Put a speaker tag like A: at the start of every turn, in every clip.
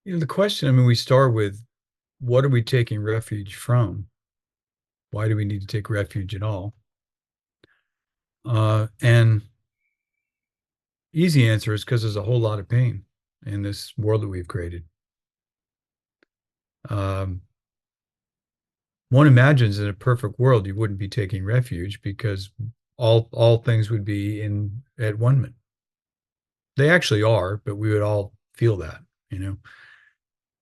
A: The question, I mean, we start with what are we taking refuge from? Why do we need to take refuge at all? And easy answer is because there's a whole lot of pain in this world that we've created. Um, One imagines in a perfect world you wouldn't be taking refuge because all things would be in at one. They actually are, but we would all feel that, you know.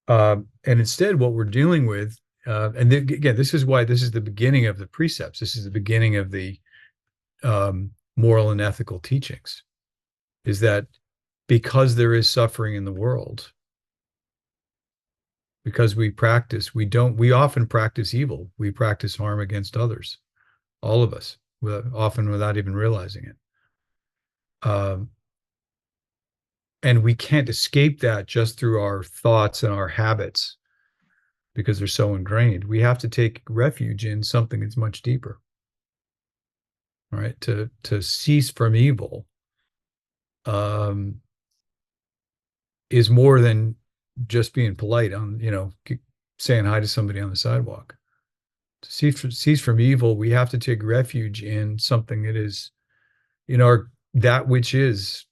A: And instead, what we're dealing with, again, this is why this is the beginning of the precepts. This is the beginning of the moral and ethical teachings. Is that because there is suffering in the world, because we often practice evil. We practice harm against others, all of us, often without even realizing it. Um, and we can't escape that just through our thoughts and our habits because they're so ingrained. We have to take refuge in something that's much deeper, right? To cease from evil um, is more than just being polite on, saying hi to somebody on the sidewalk. To cease from evil, we have to take refuge in something that is in our that which is.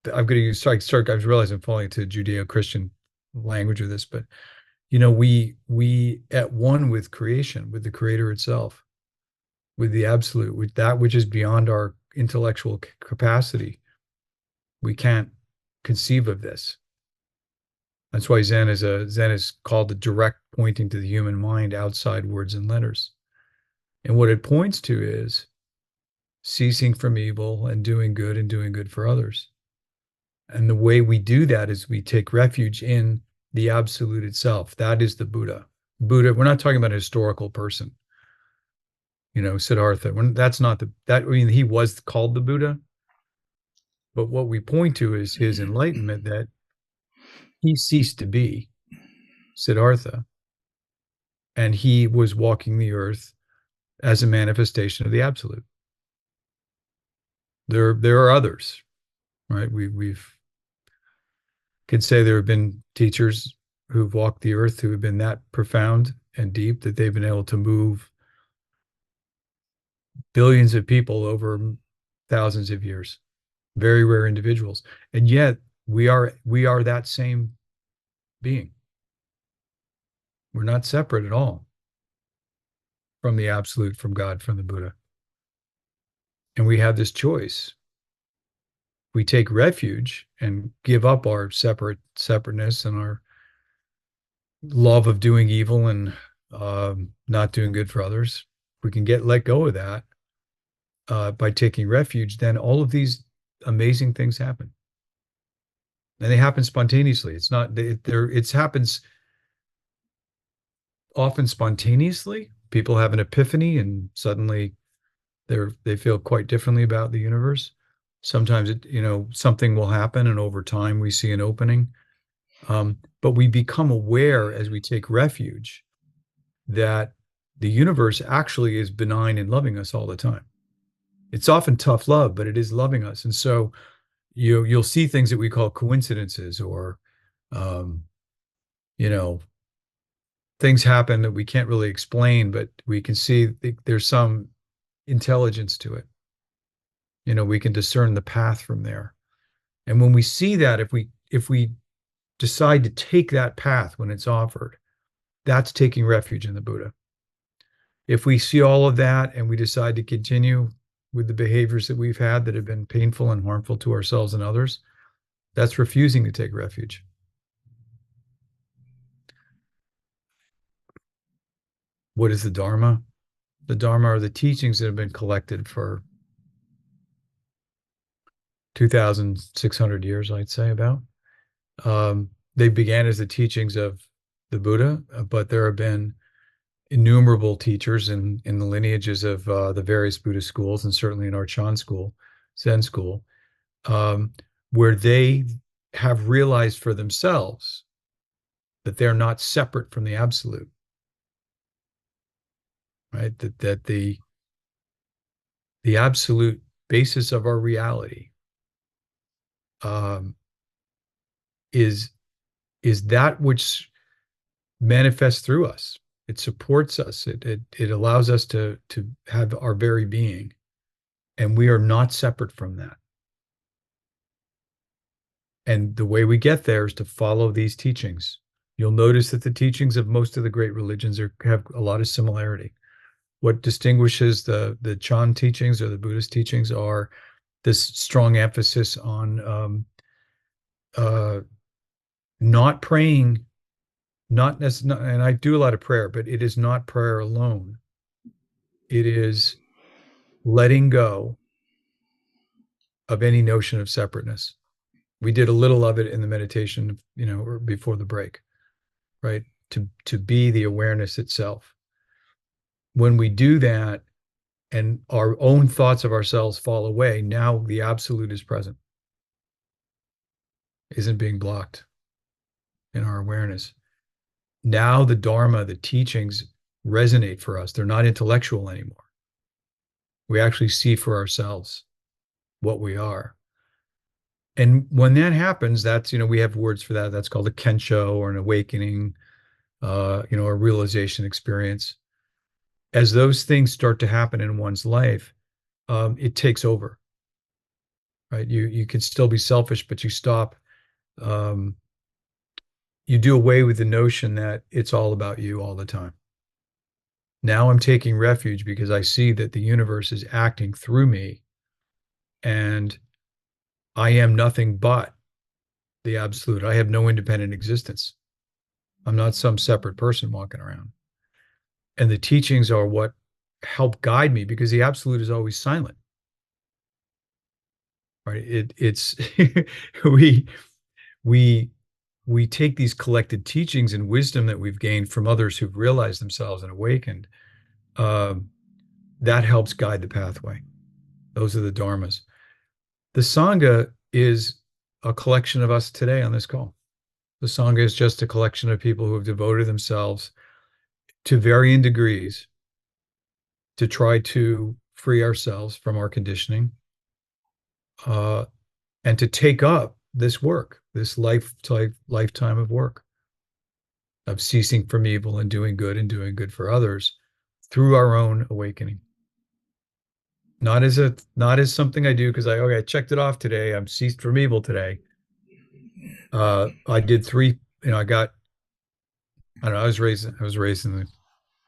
A: I'm going to use. Sorry, I realize I'm falling into Judeo-Christian language of this, but we at one with creation, with the Creator itself, with the Absolute, with that which is beyond our intellectual capacity. We can't conceive of this. That's why Zen is called the direct pointing to the human mind outside words and letters. And what it points to is ceasing from evil and doing good for others. And the way we do that is we take refuge in the absolute itself. That is the Buddha. Buddha, we're not talking about a historical person, Siddhartha. That's not I mean, he was called the Buddha, but what we point to is his enlightenment that he ceased to be Siddhartha and he was walking the earth as a manifestation of the absolute. There are others, right? We've can say there have been teachers who've walked the earth who have been that profound and deep that they've been able to move billions of people over thousands of years. Very rare individuals. And yet we are that same being. We're not separate at all from the absolute, from God, from the Buddha. And we have this choice. We take refuge and give up our separateness and our love of doing evil and not doing good for others. We can let go of that by taking refuge. Then all of these amazing things happen, and they happen spontaneously. It's not there. It happens often spontaneously. People have an epiphany, and suddenly they feel quite differently about the universe. Sometimes something will happen, and over time we see an opening. But we become aware as we take refuge that the universe actually is benign and loving us all the time. It's often tough love, but it is loving us. And so you'll see things that we call coincidences or um, you know, things happen that we can't really explain, but we can see there's some intelligence to it. We can discern the path from there. And when we see that, if we decide to take that path when it's offered, that's taking refuge in the Buddha. If we see all of that and we decide to continue with the behaviors that we've had that have been painful and harmful to ourselves and others, that's refusing to take refuge. What is the Dharma? The Dharma are the teachings that have been collected for 2,600 years, I'd say about. They began as the teachings of the Buddha, but there have been innumerable teachers in the lineages of the various Buddhist schools, and certainly in our Chan school, Zen school, um, where they have realized for themselves that they're not separate from the absolute, right? That the absolute basis of our reality um, is is that which manifests through us. It supports us. It allows us to have our very being, and we are not separate from that. And the way we get there is to follow these teachings. You'll notice that the teachings of most of the great religions have a lot of similarity. What distinguishes the Chan teachings or the Buddhist teachings are this strong emphasis on not praying, not necessarily, and I do a lot of prayer, but it is not prayer alone. It is letting go of any notion of separateness. We did a little of it in the meditation, or before the break, right? To be the awareness itself. When we do that and our own thoughts of ourselves fall away, now the absolute is present, isn't being blocked in our awareness. Now the Dharma, the teachings resonate for us. They're not intellectual anymore. We actually see for ourselves what we are. And when that happens, that's, we have words for that. That's called a kensho or an awakening, a realization experience. As those things start to happen in one's life, it takes over, right? You can still be selfish, but you stop. You do away with the notion that it's all about you all the time. Now I'm taking refuge because I see that the universe is acting through me, and I am nothing but the absolute. I have no independent existence. I'm not some separate person walking around. And the teachings are what help guide me, because the absolute is always silent. Right? It's we we take these collected teachings and wisdom that we've gained from others who've realized themselves and awakened. That helps guide the pathway. Those are the dharmas. The Sangha is a collection of us today on this call. The Sangha is just a collection of people who have devoted themselves to varying degrees to try to free ourselves from our conditioning, and to take up this work, this lifetime of work of ceasing from evil and doing good for others through our own awakening. Not as something I do because I checked it off today. I'm ceased from evil today. I did three. I don't know. I was raised in the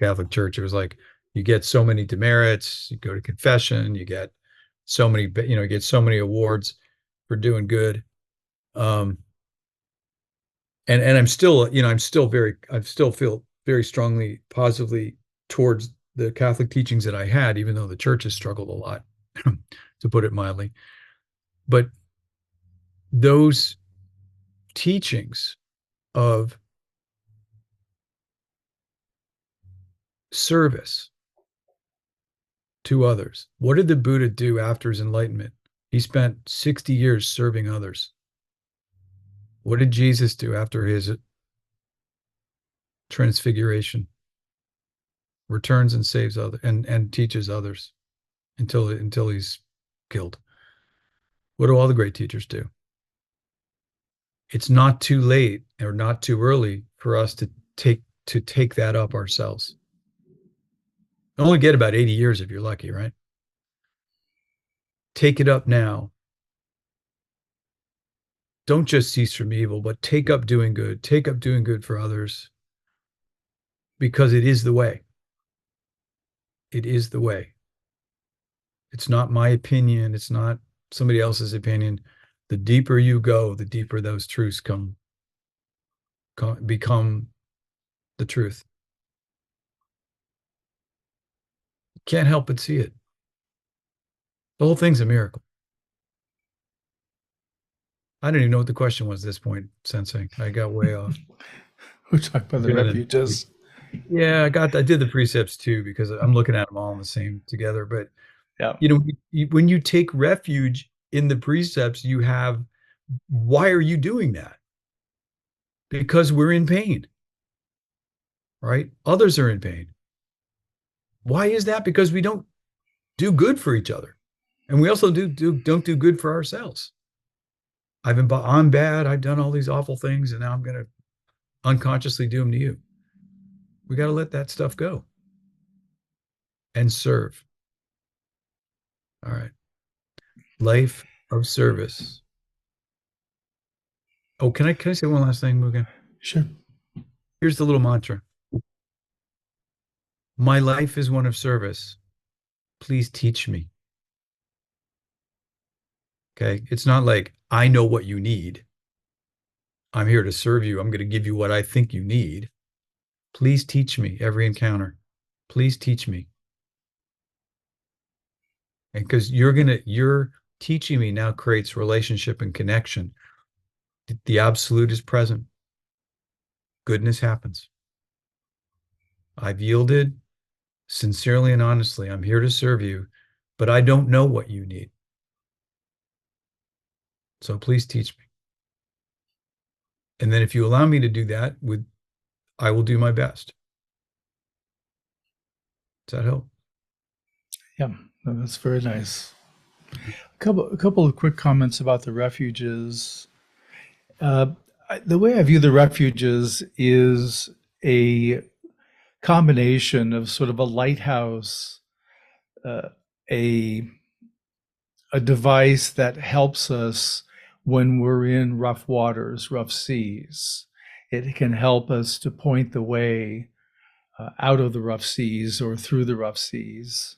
A: Catholic Church. It was like you get so many demerits. You go to confession. You get so many. You get so many awards for doing good. And I'm still, I still feel very strongly positively towards the Catholic teachings that I had, even though the church has struggled a lot, to put it mildly. But those teachings of service to others. What did the Buddha do after his enlightenment? He spent 60 years serving others. What did Jesus do after his transfiguration? Returns and saves others and teaches others until he's killed. What do all the great teachers do? It's not too late or not too early for us to take that up ourselves. You only get about 80 years if you're lucky, right? Take it up now. Don't just cease from evil, but take up doing good. Take up doing good for others, because it is the way. It is the way. It's not my opinion. It's not somebody else's opinion. The deeper you go, the deeper those truths become the truth. You can't help but see it. The whole thing's a miracle. I don't even know what the question was at this point, Sensei. I got way off.
B: We're talking about the refuges.
A: Yeah, I did the precepts too, because I'm looking at them all in the same together. But
B: yeah,
A: when you take refuge in the precepts, why are you doing that? Because we're in pain, right? Others are in pain. Why is that? Because we don't do good for each other, and we also don't do good for ourselves. I'm bad. I've done all these awful things, and now I'm gonna unconsciously do them to you. We got to let that stuff go and serve. All right. Life of service. Oh, can I say one last thing, Mugen?
B: Sure.
A: Here's the little mantra. My life is one of service. Please teach me. Okay. It's not like I know what you need. I'm here to serve you. I'm going to give you what I think you need. Please teach me every encounter. Please teach me. And because you're teaching me now creates relationship and connection. The absolute is present. Goodness happens. I've yielded sincerely and honestly. I'm here to serve you, but I don't know what you need. So please teach me. And then if you allow me to do that, I will do my best. Does that help?
B: Yeah, that's very nice. A couple of quick comments about the refuges. The way I view the refuges is a combination of sort of a lighthouse, uh, a a device that helps us when we're in rough waters, rough seas. It can help us to point the way out of the rough seas or through the rough seas.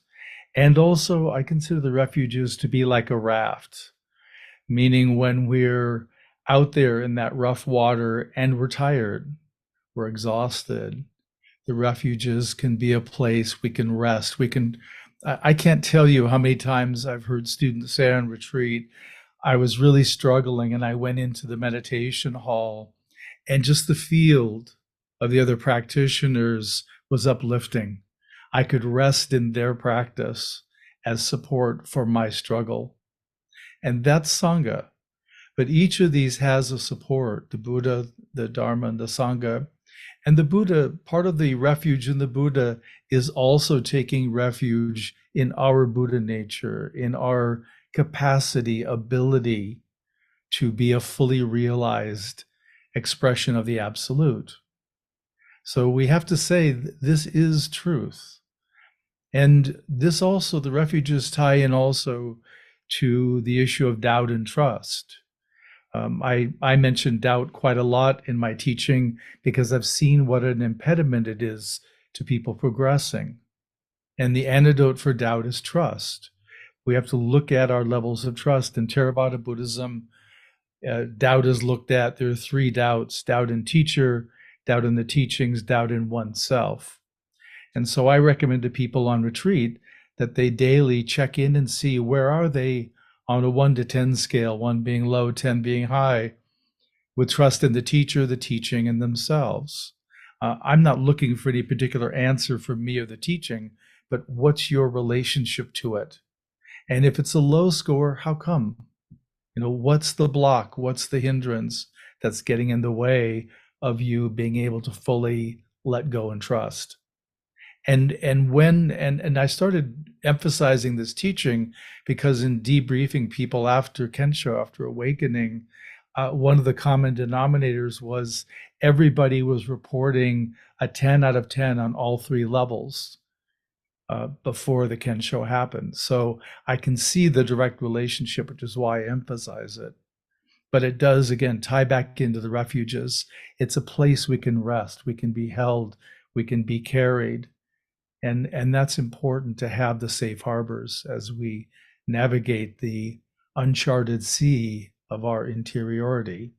B: And also, I consider the refuges to be like a raft, meaning when we're out there in that rough water and we're tired, we're exhausted, the refuges can be a place we can rest. I can't tell you how many times I've heard students say on retreat, I was really struggling and I went into the meditation hall and just the field of the other practitioners was uplifting. I could rest in their practice as support for my struggle. And that's Sangha. But each of these has a support, the Buddha, the Dharma, and the Sangha. And the Buddha, part of the refuge in the Buddha is also taking refuge in our Buddha nature, in our capacity, ability to be a fully realized expression of the absolute. So we have to say this is truth. And this also, the refuges tie in also to the issue of doubt and trust. I mentioned doubt quite a lot in my teaching because I've seen what an impediment it is to people progressing. And the antidote for doubt is trust. We have to look at our levels of trust. In Theravada Buddhism, doubt is looked at. There are three doubts: doubt in teacher, doubt in the teachings, doubt in oneself. And so I recommend to people on retreat that they daily check in and see where are they on a 1 to 10 scale, 1 being low, 10 being high, with trust in the teacher, the teaching, and themselves. I'm not looking for any particular answer from me or the teaching, but what's your relationship to it? And if it's a low score, how come? What's the block? What's the hindrance that's getting in the way of you being able to fully let go and trust? And I started emphasizing this teaching because in debriefing people after Kensho, after awakening, one of the common denominators was everybody was reporting a 10 out of 10 on all three levels before the Kensho happened. So I can see the direct relationship, which is why I emphasize it. But it does, again, tie back into the refuges. It's a place we can rest, we can be held, we can be carried. And that's important to have the safe harbors as we navigate the uncharted sea of our interiority.